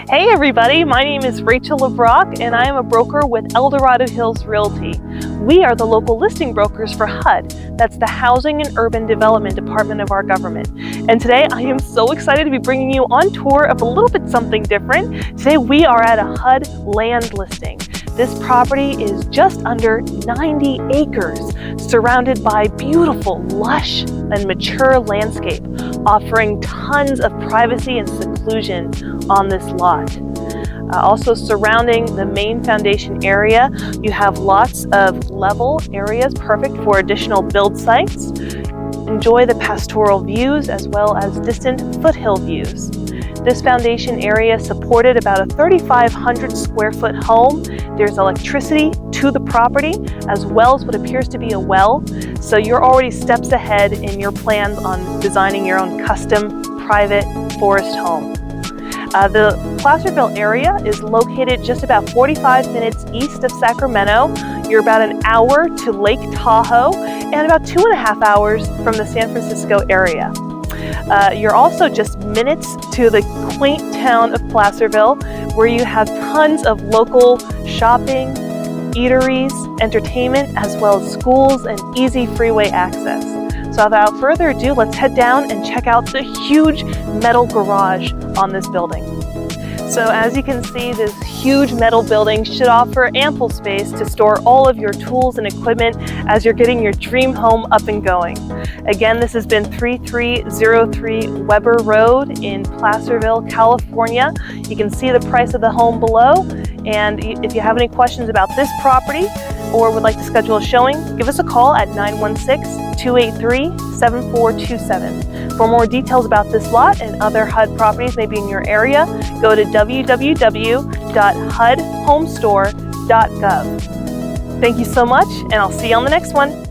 Hey everybody, my name is Rachel LeBrock and I am a broker with Eldorado Hills Realty. We are the local listing brokers for HUD, that's the Housing and Urban Development Department of our government. And today I am so excited to be bringing you on tour of a little bit something different. Today we are at a HUD land listing. This property is just under 90 acres, surrounded by beautiful, lush, and mature landscape, offering tons of privacy and seclusion on this lot. Also surrounding the main foundation area, you have lots of level areas perfect for additional build sites. Enjoy the pastoral views as well as distant foothill views. This foundation area supported about a 3,500 square foot home. There's electricity to the property as well as what appears to be a well. So you're already steps ahead in your plans on designing your own custom private forest home. The Placerville area is located just about 45 minutes east of Sacramento. You're about an hour to Lake Tahoe and about 2.5 hours from the San Francisco area. You're also just minutes to the quaint town of Placerville, where you have tons of local shopping, eateries, entertainment, as well as schools and easy freeway access. So without further ado, let's head down and check out the huge metal garage on this building. So as you can see, this huge metal building should offer ample space to store all of your tools and equipment as you're getting your dream home up and going. Again, this has been 3303 Weber Road in Placerville, California. You can see the price of the home below. And if you have any questions about this property or would like to schedule a showing, give us a call at 916-283-7427. For more details about this lot and other HUD properties maybe in your area, go to www.hudhomestore.gov. Thank you so much, and I'll see you on the next one.